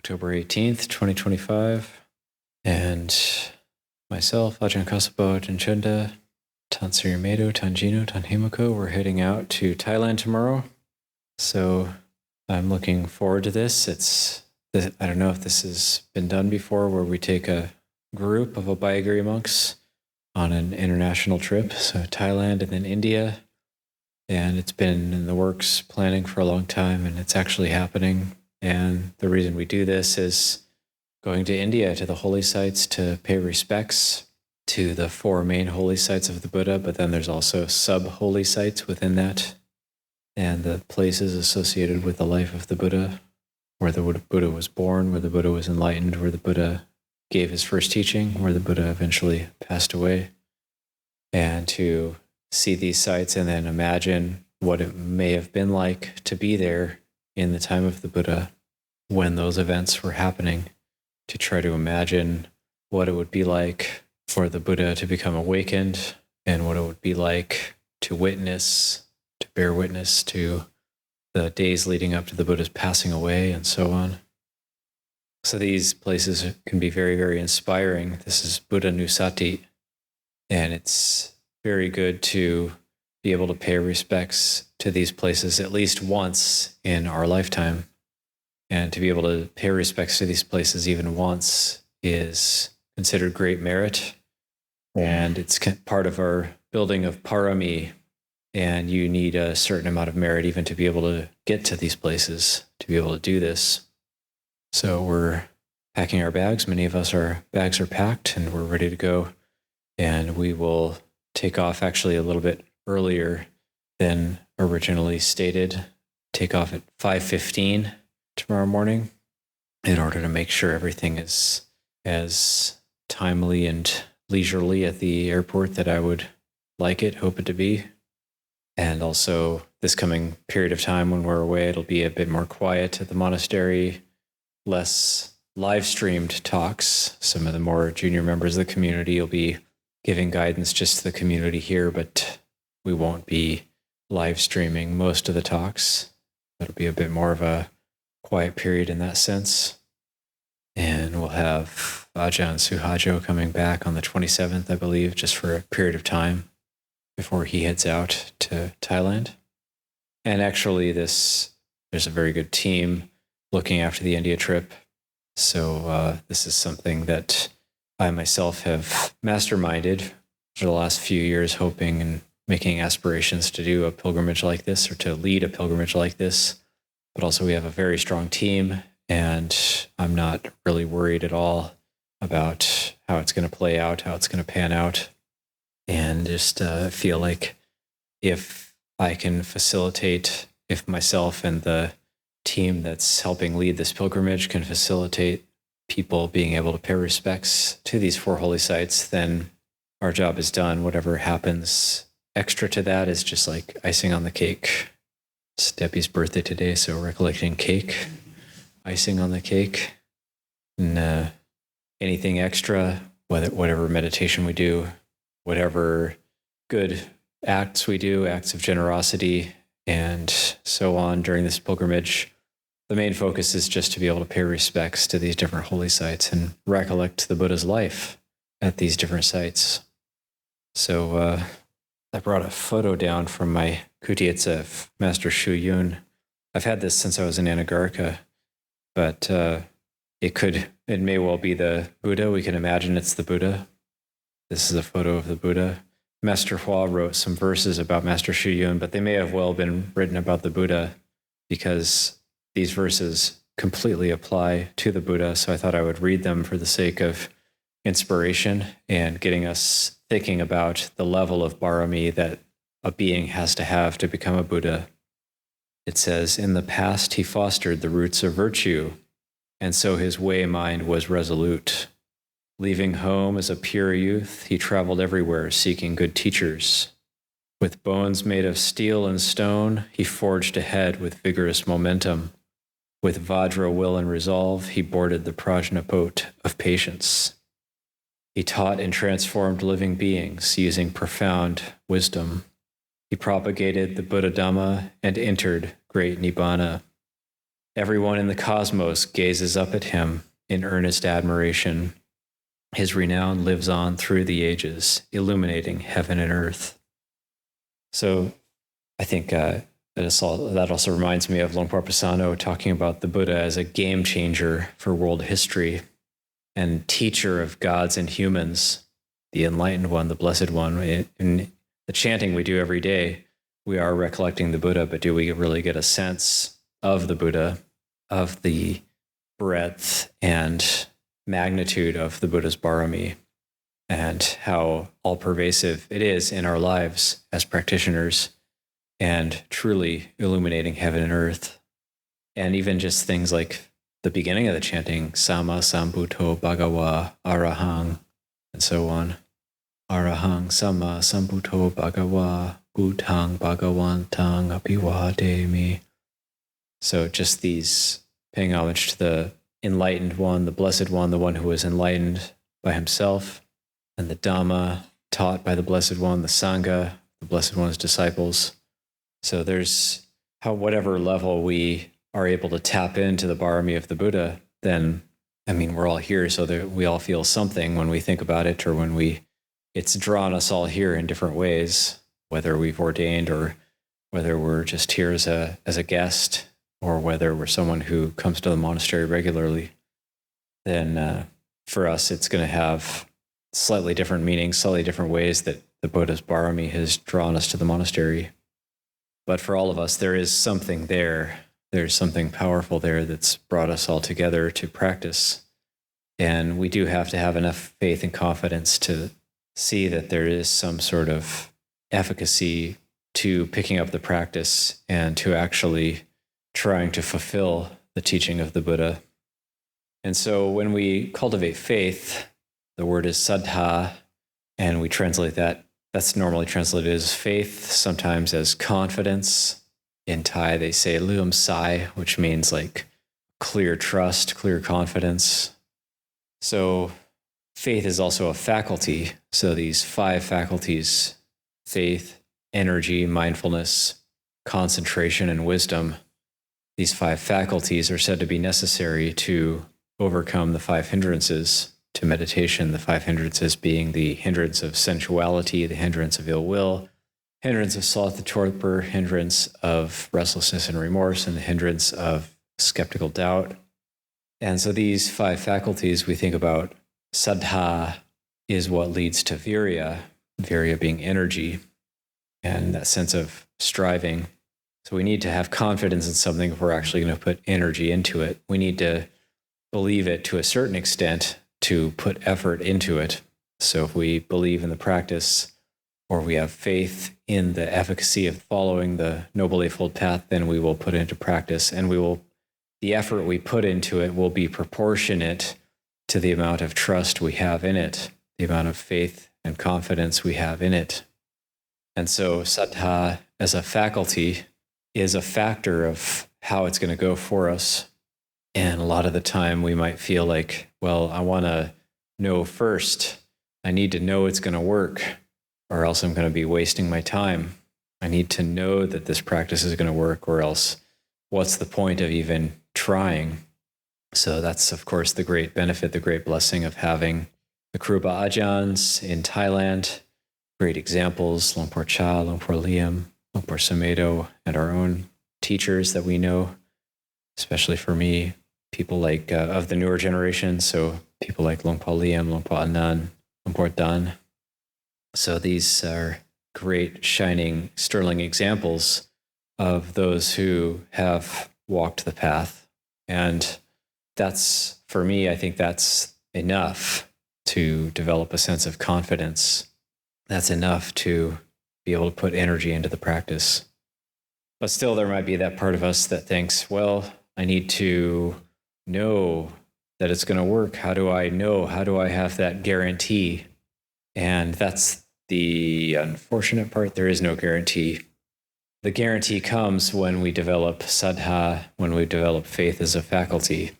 October 18th, 2025. And myself, Ajahn Kasabo, Ajahn Chunda, Tansiri Medo, Tanjino, Tanhimako, we're heading out to Thailand tomorrow. So I'm looking forward to this. I don't know if this has been done before, where we take a group of Abhayagiri monks on an international trip. So Thailand and then India. And it's been in the works, planning for a long time, and it's actually happening. And the reason we do this is going to India, to the holy sites, to pay respects to the 4 main holy sites of the Buddha, but then there's also sub-holy sites within that, and the places associated with the life of the Buddha, where the Buddha was born, where the Buddha was enlightened, where the Buddha gave his first teaching, where the Buddha eventually passed away, and to see these sites and then imagine what it may have been like to be there in the time of the Buddha when those events were happening, to try to imagine what it would be like for the Buddha to become awakened and what it would be like to witness, to bear witness to the days leading up to the Buddha's passing away and so on. So these places can be very, very inspiring. This is Buddha Nusati, and it's very good to be able to pay respects to these places at least once in our lifetime. And to be able to pay respects to these places even once is considered great merit. And it's part of our building of parami. And you need a certain amount of merit even to be able to get to these places, to be able to do this. So we're packing our bags. Many of us, our bags are packed and we're ready to go. And we will take off actually a little bit earlier than originally stated. Take off at 5:15 tomorrow morning in order to make sure everything is as timely and leisurely at the airport that I would hope it to be. And also this coming period of time when we're away, it'll be a bit more quiet at the monastery, less live streamed talks. Some of the more junior members of the community will be giving guidance just to the community here, but we won't be live streaming most of the talks. It'll be a bit more of a quiet period in that sense. And we'll have Ajahn Suhajo coming back on the 27th, I believe, just for a period of time before he heads out to Thailand. And actually there's a very good team looking after the India trip. So this is something that I myself have masterminded for the last few years, hoping and making aspirations to do a pilgrimage like this or to lead a pilgrimage like this. But also we have a very strong team, and I'm not really worried at all about how it's going to play out, how it's going to pan out. And just feel like if I can facilitate, if myself and the team that's helping lead this pilgrimage can facilitate people being able to pay respects to these 4 holy sites, then our job is done. Whatever happens extra to that is just like icing on the cake. It's Debbie's birthday today, so recollecting cake, icing on the cake, and anything extra, whatever meditation we do, whatever good acts we do, acts of generosity, and so on during this pilgrimage. The main focus is just to be able to pay respects to these different holy sites and recollect the Buddha's life at these different sites. So I brought a photo down from my kuti. It's of Master Shu Yun. I've had this since I was in Anagarika, but it may well be the Buddha. We can imagine it's the Buddha. This is a photo of the Buddha. Master Hua wrote some verses about Master Shu Yun, but they may have well been written about the Buddha because these verses completely apply to the Buddha. So I thought I would read them for the sake of inspiration and getting us thinking about the level of parami that a being has to have to become a Buddha. It says, "In the past he fostered the roots of virtue, and so his way mind was resolute. Leaving home as a pure youth, he traveled everywhere seeking good teachers. With bones made of steel and stone, he forged ahead with vigorous momentum. With Vajra will and resolve, he boarded the prajna boat of patience. He taught and transformed living beings using profound wisdom. He propagated the Buddha Dhamma and entered great Nibbana. Everyone in the cosmos gazes up at him in earnest admiration. His renown lives on through the ages, illuminating heaven and earth. So I think that also reminds me of Longpo Pasano talking about the Buddha as a game changer for world history and teacher of gods and humans, the enlightened one, the blessed one. In the chanting we do every day, we are recollecting the Buddha, but do we really get a sense of the Buddha, of the breadth and magnitude of the Buddha's barami, and how all-pervasive it is in our lives as practitioners, and truly illuminating heaven and earth. And even just things like the beginning of the chanting, Sama Sambuddho Bhagawa Arahang, and so on. Arahang Sama Sambuddho Bhagawa Buddhang Bhagawantang Abhivademi. So just these paying homage to the enlightened one, the blessed one, the one who was enlightened by himself, and the Dhamma taught by the blessed one, the Sangha, the blessed one's disciples. So there's how whatever level we are able to tap into the barami of the Buddha, then, I mean, we're all here, so that we all feel something when we think about it, or when it's drawn us all here in different ways, whether we've ordained or whether we're just here as a guest, or whether we're someone who comes to the monastery regularly. Then for us, it's going to have slightly different meanings, slightly different ways that the Buddha's barami has drawn us to the monastery. But for all of us, there is something there. There's something powerful there that's brought us all together to practice. And we do have to have enough faith and confidence to see that there is some sort of efficacy to picking up the practice and to actually trying to fulfill the teaching of the Buddha. And so when we cultivate faith, the word is saddha, and we translate that's normally translated as faith, sometimes as confidence. In Thai, they say luam sai, which means like clear trust, clear confidence. So faith is also a faculty. So these 5 faculties, faith, energy, mindfulness, concentration, and wisdom, these 5 faculties are said to be necessary to overcome the 5 hindrances to meditation, the 5 hindrances being the hindrance of sensuality, the hindrance of ill will, hindrance of sloth and torpor, hindrance of restlessness and remorse, and the hindrance of skeptical doubt. And so these 5 faculties, we think about saddha is what leads to virya being energy, and that sense of striving. So we need to have confidence in something if we're actually going to put energy into it. We need to believe it to a certain extent to put effort into it. So if we believe in the practice, or we have faith in the efficacy of following the Noble Eightfold Path, then we will put it into practice, and the effort we put into it will be proportionate to the amount of trust we have in it, the amount of faith and confidence we have in it. And so saddha as a faculty is a factor of how it's going to go for us. And a lot of the time we might feel like, well, I want to know first. I need to know it's going to work, or else I'm going to be wasting my time. I need to know that this practice is going to work, or else what's the point of even trying? So that's, of course, the great benefit, the great blessing of having the Kruba Ajahns in Thailand. Great examples, Longpo Cha, Longpo Liam, Longpo Samedo, and our own teachers that we know, especially for me, people like of the newer generation. So people like Longpo Liam, Longpo Anan, Longpo Dan. So these are great, shining, sterling examples of those who have walked the path. And that's, for me, I think that's enough to develop a sense of confidence. That's enough to be able to put energy into the practice. But still, there might be that part of us that thinks, well, I need to know that it's going to work. How do I know? How do I have that guarantee? And that's the unfortunate part. There is no guarantee. The guarantee comes when we develop saddha, when we develop faith as a faculty.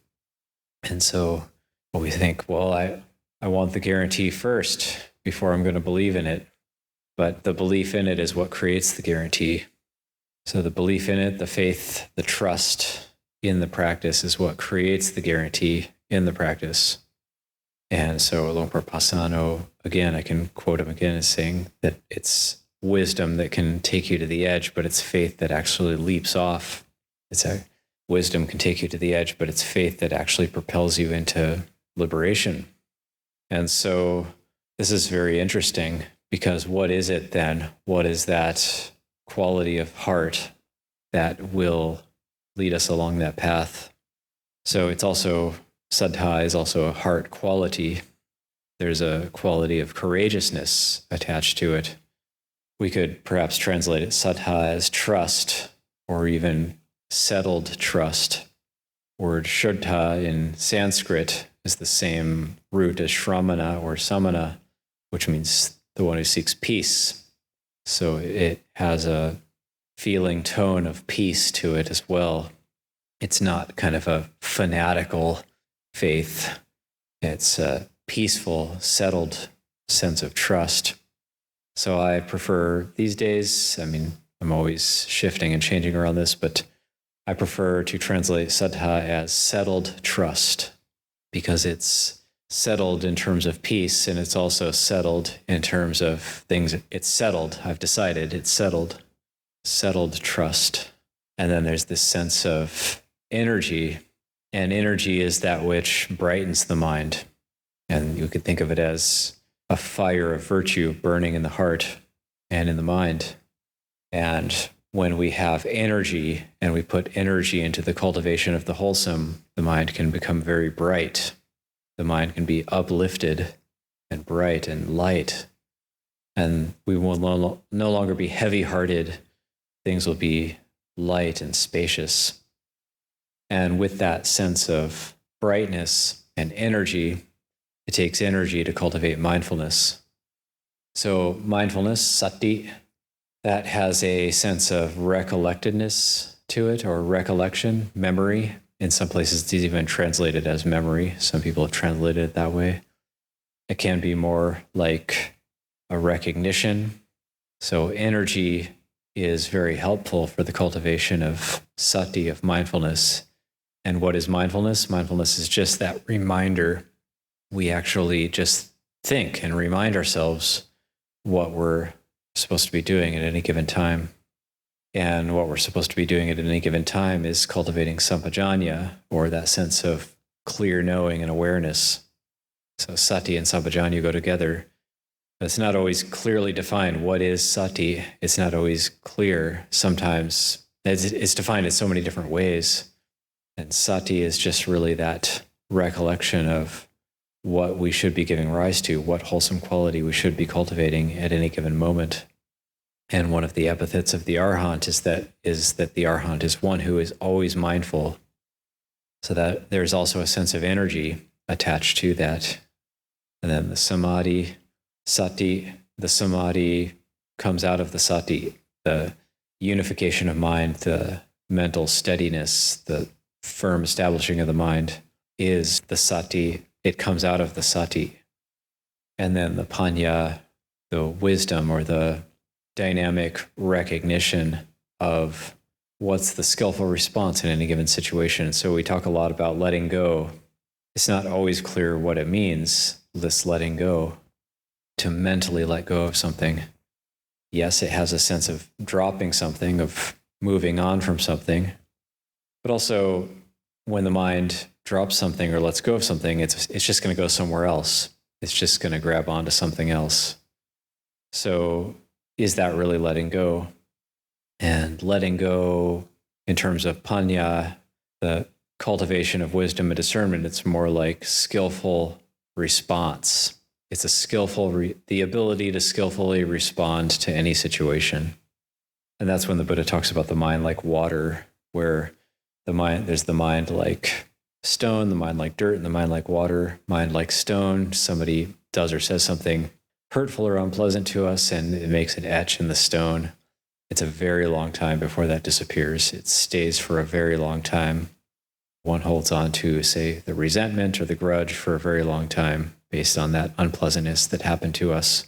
And so we think, well, I want the guarantee first before I'm going to believe in it. But the belief in it is what creates the guarantee. So the belief in it, the faith, the trust in the practice is what creates the guarantee in the practice. And so Luangpur Pasano, again, I can quote him again as saying that it's wisdom that can take you to the edge, but it's faith that actually leaps off. Wisdom can take you to the edge, but it's faith that actually propels you into liberation. And so this is very interesting, because what is it then? What is that quality of heart that will lead us along that path? So it's also, saddha is also a heart quality. There's a quality of courageousness attached to it. We could perhaps translate it saddha as trust, or even settled trust. Word shuddha in Sanskrit is the same root as shramana or samana, which means the one who seeks peace. So it has a feeling tone of peace to it as well. It's not kind of a fanatical faith. It's a peaceful, settled sense of trust. So I prefer these days, I'm always shifting and changing around this, but I prefer to translate saddha as settled trust, because it's settled in terms of peace, and it's also settled in terms of things. It's settled. I've decided it's settled. Settled trust. And then there's this sense of energy, and energy is that which brightens the mind. And you could think of it as a fire of virtue burning in the heart and in the mind. And when we have energy and we put energy into the cultivation of the wholesome, the mind can become very bright. The mind can be uplifted and bright and light. And we will no longer be heavy-hearted. Things will be light and spacious. And with that sense of brightness and energy, it takes energy to cultivate mindfulness. So mindfulness, sati, that has a sense of recollectedness to it, or recollection, memory. In some places, it's even translated as memory. Some people have translated it that way. It can be more like a recognition. So energy is very helpful for the cultivation of sati, of mindfulness. And what is mindfulness? Mindfulness is just that reminder. We actually just think and remind ourselves what we're supposed to be doing at any given time. And what we're supposed to be doing at any given time is cultivating sampajanya, or that sense of clear knowing and awareness. So sati and sampajanya go together. But it's not always clearly defined. What is sati? It's not always clear. Sometimes it's defined in so many different ways. And sati is just really that recollection of what we should be giving rise to, what wholesome quality we should be cultivating at any given moment. And one of the epithets of the Arhat is that the Arhat is one who is always mindful, so that there's also a sense of energy attached to that. And then the samadhi, sati, the samadhi comes out of the sati, the unification of mind, the mental steadiness, the firm establishing of the mind is the sati. It comes out of the sati. And then the panya, the wisdom, or the dynamic recognition of what's the skillful response in any given situation. So we talk a lot about letting go. It's not always clear what it means, this letting go, to mentally let go of something. Yes, it has a sense of dropping something, of moving on from something, but also when the mind drops something or lets go of something, it's just going to go somewhere else. It's just going to grab onto something else. So is that really letting go? And letting go in terms of panya, the cultivation of wisdom and discernment, it's more like skillful response. It's a the ability to skillfully respond to any situation. And that's when the Buddha talks about the mind like water, where there's the mind like stone, the mind like dirt, and the mind like water. Mind like stone, somebody does or says something hurtful or unpleasant to us, and it makes an etch in the stone. It's a very long time before that disappears. It stays for a very long time. One holds on to, say, the resentment or the grudge for a very long time based on that unpleasantness that happened to us.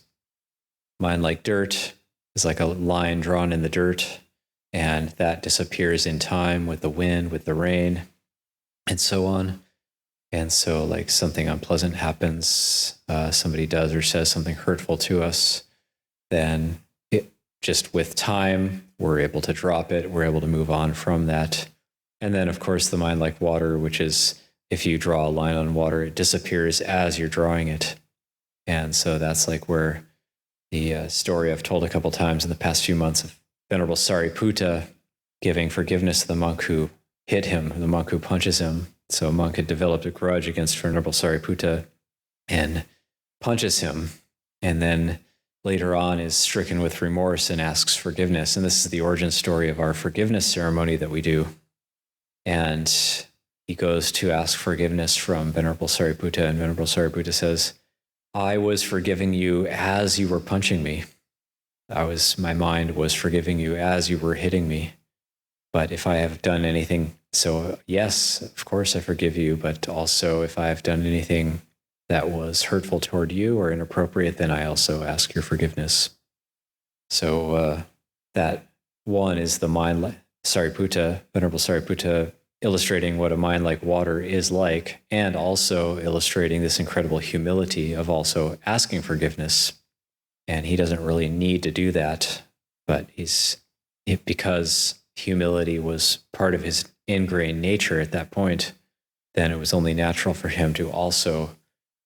Mind like dirt is like a line drawn in the dirt. and that disappears in time with the wind, with the rain, and so on. And so, like, something unpleasant happens, somebody does or says something hurtful to us, then just with time, we're able to drop it. We're able to move on from that. And then, of course, the mind like water, which is if you draw a line on water, it disappears as you're drawing it. And so that's like where the story I've told a couple times in the past few months of Venerable Sariputta giving forgiveness to the monk who hit him, the monk who punches him. So a monk had developed a grudge against Venerable Sariputta and punches him, and then later on is stricken with remorse and asks forgiveness. And this is the origin story of our forgiveness ceremony that we do. And he goes to ask forgiveness from Venerable Sariputta, and Venerable Sariputta says, I was forgiving you as you were punching me. My mind was forgiving you as you were hitting me. But if I have done anything, so yes, of course I forgive you, but also if I have done anything that was hurtful toward you or inappropriate, then I also ask your forgiveness. So that one is the mind, Sariputta, Venerable Sariputta, illustrating what a mind like water is like, and also illustrating this incredible humility of also asking forgiveness. And he doesn't really need to do that, but because humility was part of his ingrained nature at that point, then it was only natural for him to also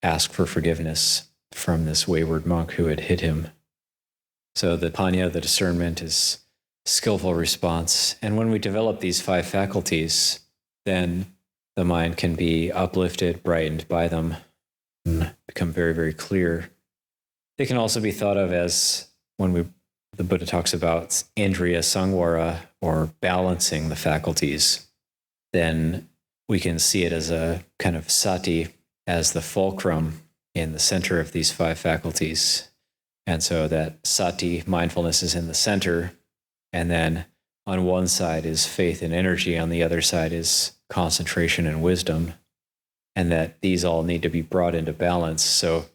ask for forgiveness from this wayward monk who had hit him. So the panya, the discernment, is skillful response. And when we develop these 5 faculties, then the mind can be uplifted, brightened by them, and become very, very clear. They can also be thought of as, the Buddha talks about indriya sangwara, or balancing the faculties, then we can see it as a kind of sati, as the fulcrum in the center of these 5 faculties. And so that sati, mindfulness, is in the center, and then on one side is faith and energy, on the other side is concentration and wisdom, and that these all need to be brought into balance. So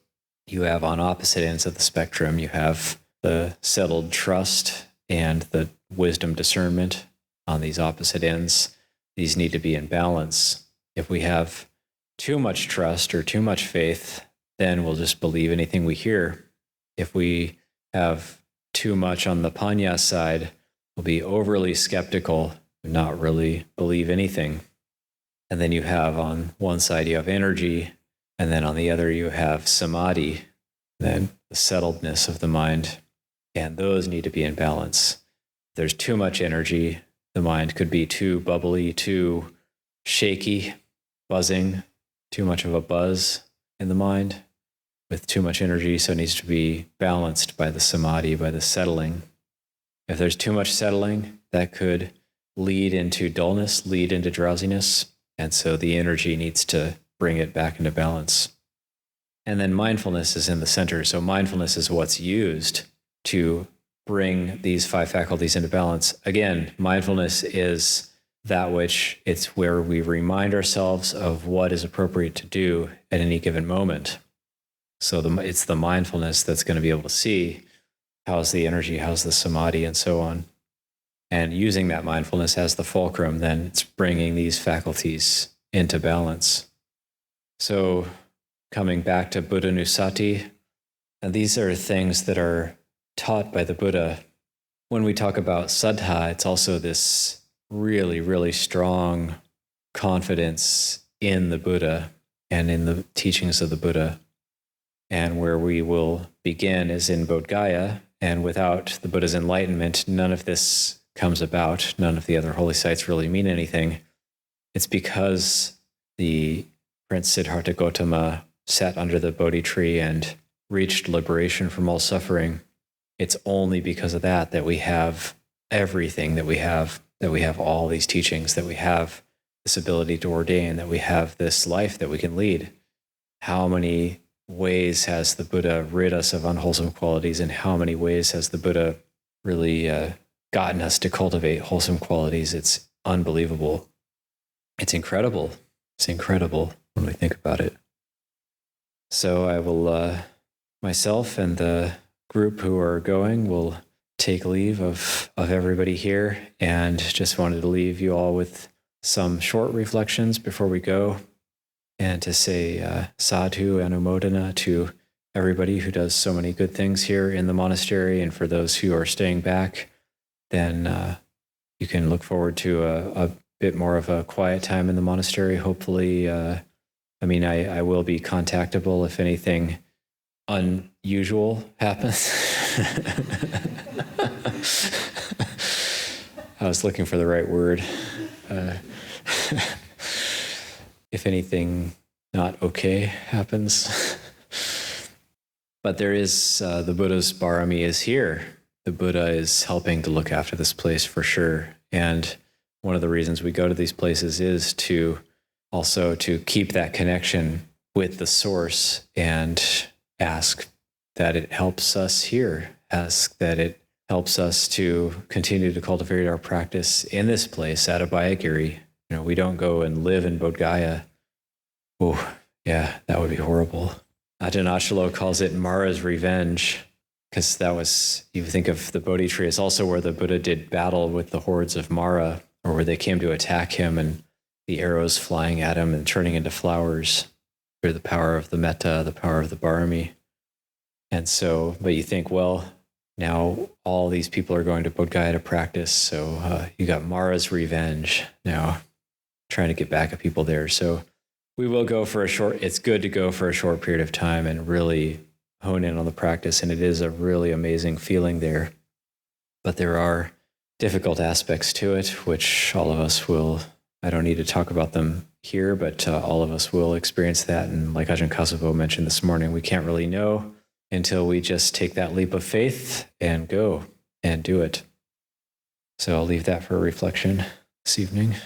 you have on opposite ends of the spectrum, you have the settled trust and the wisdom discernment on these opposite ends. These need to be in balance. If we have too much trust or too much faith, then we'll just believe anything we hear. If we have too much on the panya side, we'll be overly skeptical, not really believe anything. And then you have on one side, you have energy, and then on the other, you have samadhi, then the settledness of the mind. And those need to be in balance. If there's too much energy, the mind could be too bubbly, too shaky, buzzing, too much of a buzz in the mind with too much energy. So it needs to be balanced by the samadhi, by the settling. If there's too much settling, that could lead into dullness, lead into drowsiness. And so the energy needs to bring it back into balance. And then mindfulness is in the center. So mindfulness is what's used to bring these 5 faculties into balance. Again, mindfulness is that which it's where we remind ourselves of what is appropriate to do at any given moment. So it's the mindfulness that's going to be able to see how's the energy, how's the samadhi, and so on. And using that mindfulness as the fulcrum, then it's bringing these faculties into balance. So coming back to Buddhanussati, and these are things that are taught by the Buddha. When we talk about saddha, it's also this really, really strong confidence in the Buddha and in the teachings of the Buddha. And where we will begin is in Bodh Gaya, and without the Buddha's enlightenment, none of this comes about. None of the other holy sites really mean anything. It's because the Prince Siddhartha Gautama sat under the Bodhi tree and reached liberation from all suffering. It's only because of that we have everything that we have all these teachings, that we have this ability to ordain, that we have this life that we can lead. How many ways has the Buddha rid us of unwholesome qualities, and how many ways has the Buddha really gotten us to cultivate wholesome qualities? It's unbelievable. It's incredible. It's incredible when we think about it. So I will, myself and the group who are going will take leave of everybody here, and just wanted to leave you all with some short reflections before we go, and to say sadhu and anumodana to everybody who does so many good things here in the monastery. And for those who are staying back, then you can look forward to a bit more of a quiet time in the monastery. Hopefully, I will be contactable if anything unusual happens. I was looking for the right word. If anything not okay happens. But there is, the Buddha's Barami is here. The Buddha is helping to look after this place for sure. And one of the reasons we go to these places is to also to keep that connection with the source and ask that it helps us here, ask that it helps us to continue to cultivate our practice in this place at Abhayagiri. We don't go and live in Bodh Gaya. Oh, yeah, that would be horrible. Ajahn calls it Mara's revenge, because that was, you think of the Bodhi tree, it's also where the Buddha did battle with the hordes of Mara, or where they came to attack him and the arrows flying at him and turning into flowers through the power of the metta, the power of the barami. And so, but you think, well, now all these people are going to Bodh Gaya to practice, so you got Mara's revenge now, trying to get back at people there. So we will go for it's good to go for a short period of time and really hone in on the practice. And it is a really amazing feeling there. But there are difficult aspects to it, which all of us will, I don't need to talk about them here, but all of us will experience that. And like Ajahn Kassapa mentioned this morning, we can't really know until we just take that leap of faith and go and do it. So I'll leave that for reflection this evening.